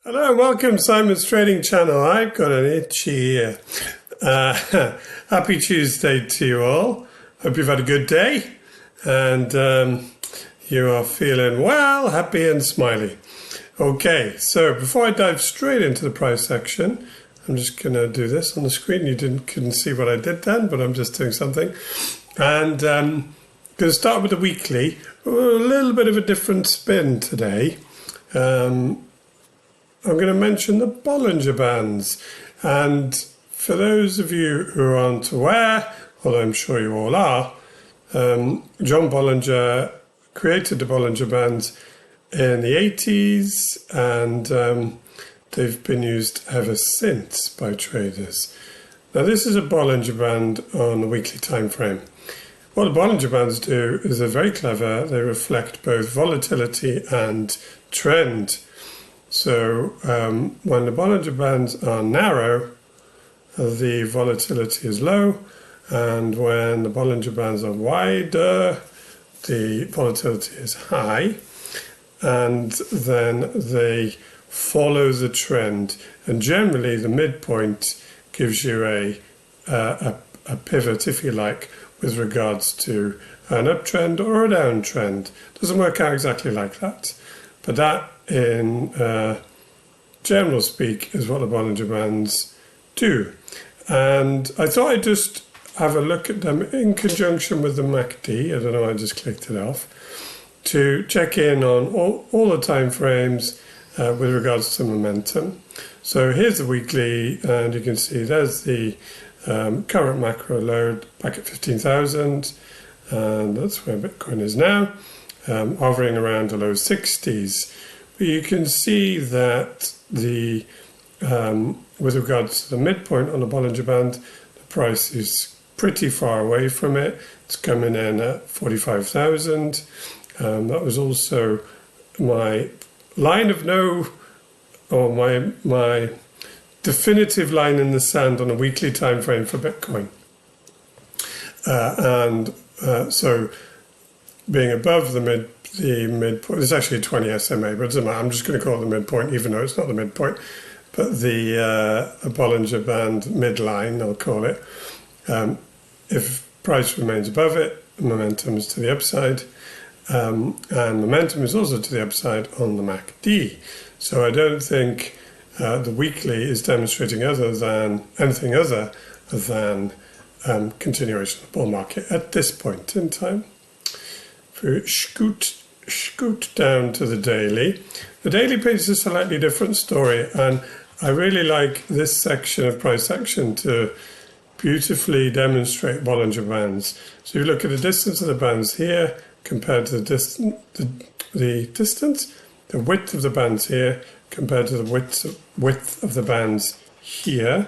Hello and welcome to Simon's Trading Channel. I've got an itchy ear. Happy Tuesday to you all. Hope you've had a good day and you are feeling well, happy and smiley. Okay, so before I dive straight into the price section, I'm just going to do this on the screen. You couldn't see what I did then, but I'm just doing something. And I'm going to start with the weekly. A little bit of a different spin today. I'm going to mention the Bollinger Bands, and for those of you who aren't aware, although I'm sure you all are, John Bollinger created the Bollinger Bands in the 80s, and they've been used ever since by traders. Now this is a Bollinger Band on the weekly time frame. What the Bollinger Bands do is they're very clever. They reflect both volatility and trend. So when the Bollinger Bands are narrow, the volatility is low, and when the Bollinger Bands are wider, the volatility is high, and then they follow the trend. And generally, the midpoint gives you a pivot, if you like, with regards to an uptrend or a downtrend. Doesn't work out exactly like that, but that in general speak is what the Bollinger Bands do. And I thought I'd just have a look at them in conjunction with the MACD. I don't know, I just clicked it off to check in on all the time frames with regards to momentum. So here's the weekly, and you can see there's the current macro load back at 15,000, and that's where Bitcoin is now, hovering around the low 60s. But you can see that the with regards to the midpoint on the Bollinger Band, the price is pretty far away from it. It's coming in at 45,000. That was also my line of my definitive line in the sand on a weekly time frame for Bitcoin. So being above the midpoint, there's actually a 20 SMA, but it doesn't matter. I'm just going to call it the midpoint, even though it's not the midpoint, but the Bollinger Band midline, I'll call it. If price remains above it, momentum is to the upside, and momentum is also to the upside on the MACD. So I don't think the weekly is demonstrating anything other than continuation of the bull market at this point in time. If we scoot down to the daily. The daily paints a slightly different story, and I really like this section of price action to beautifully demonstrate Bollinger Bands. So you look at the distance of the bands here compared to the width of the bands here compared to the width of the bands here.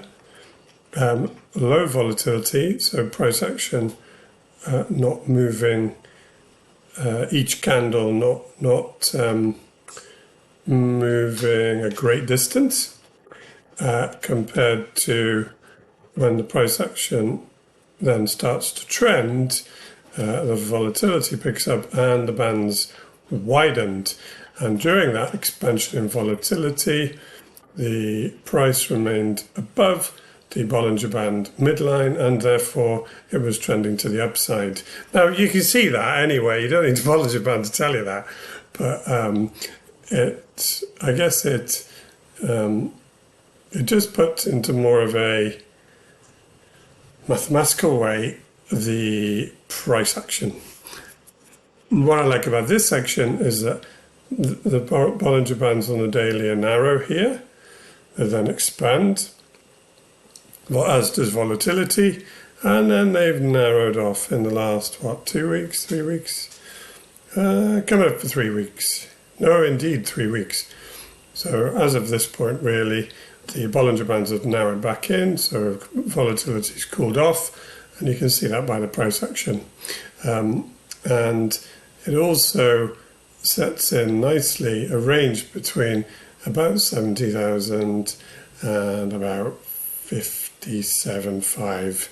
Low volatility, so price action not moving. Each candle not moving a great distance compared to when the price action then starts to trend, the volatility picks up and the bands widened. And during that expansion in volatility, the price remained above the Bollinger Band midline, and therefore it was trending to the upside. Now you can see that anyway. You don't need the Bollinger Band to tell you that, but I guess it just puts into more of a mathematical way the price action. What I like about this section is that the Bollinger Bands on the daily are narrow here. They then expand, well, as does volatility, and then they've narrowed off in the last, 3 weeks? Coming up for 3 weeks. No, indeed, 3 weeks. So as of this point, really, the Bollinger Bands have narrowed back in, so volatility's cooled off, and you can see that by the price action. And it also sets in nicely a range between about 70,000 and about 57.5,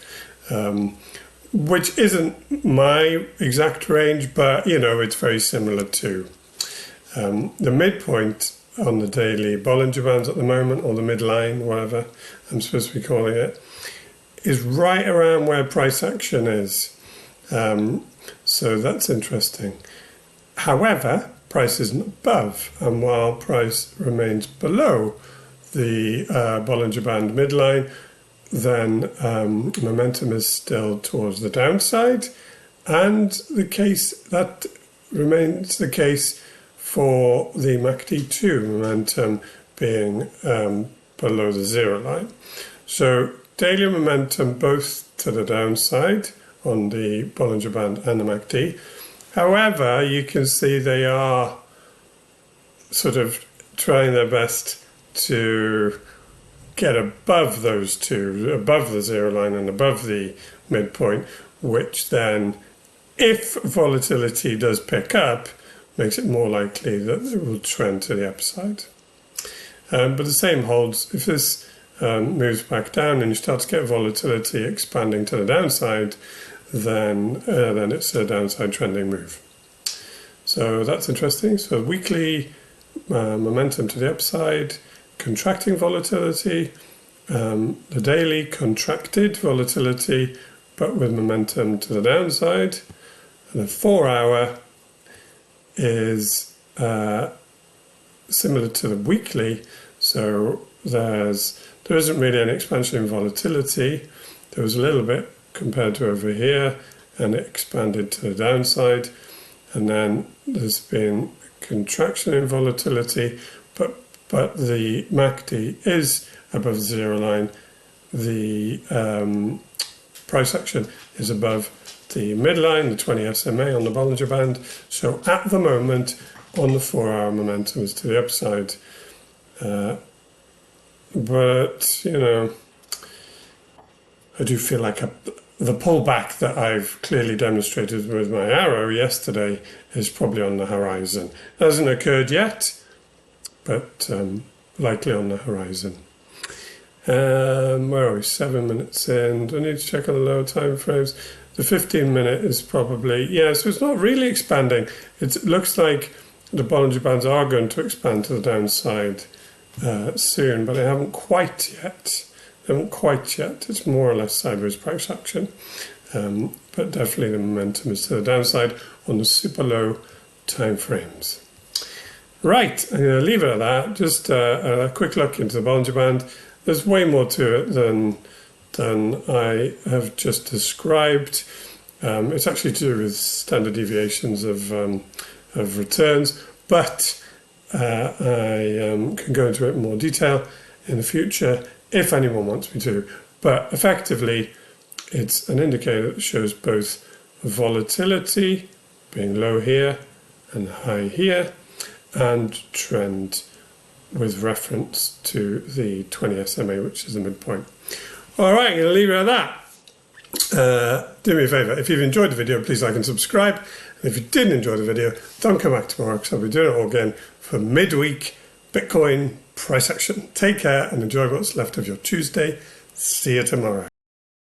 which isn't my exact range, but it's very similar to. The midpoint on the daily Bollinger Bands at the moment, or the midline, whatever I'm supposed to be calling it, is right around where price action is. So that's interesting. However, price isn't above, and while price remains below the Bollinger Band midline, then momentum is still towards the downside, and the case that remains the case for the MACD2 momentum being below the zero line. So daily momentum both to the downside on the Bollinger Band and the MACD. However, you can see they are sort of trying their best to get above those two, above the zero line and above the midpoint, which then, if volatility does pick up, makes it more likely that it will trend to the upside. But the same holds if this moves back down and you start to get volatility expanding to the downside, then it's a downside trending move. So that's interesting. So weekly momentum to the upside, contracting volatility, the daily contracted volatility, but with momentum to the downside. And the 4 hour is similar to the weekly. So there isn't really an expansion in volatility. There was a little bit compared to over here, and it expanded to the downside. And then there's been contraction in volatility, but the MACD is above the zero line. The price action is above the midline, the 20 SMA on the Bollinger Band. So at the moment, on the 4 hour momentum is to the upside. But, you know, I do feel like the pullback that I've clearly demonstrated with my arrow yesterday is probably on the horizon. It hasn't occurred yet, but likely on the horizon. Where are we? 7 minutes in. Do I need to check on the lower time frames? The 15-minute is probably, yeah, so it's not really expanding. It looks like the Bollinger Bands are going to expand to the downside soon, but they haven't quite yet. It's more or less sideways price action. But definitely the momentum is to the downside on the super low time frames. Right, I'm going to leave it at that. Just a quick look into the Bollinger Band. There's way more to it than I have just described. It's actually to do with standard deviations of returns, but I can go into it in more detail in the future if anyone wants me to. But effectively, it's an indicator that shows both volatility being low here and high here, and trend with reference to the 20 SMA, which is the midpoint. All right, I'm going to leave it at that. Do me a favour, if you've enjoyed the video, please like and subscribe. And if you didn't enjoy the video, don't come back tomorrow, because I'll be doing it all again for midweek Bitcoin price action. Take care and enjoy what's left of your Tuesday. See you tomorrow.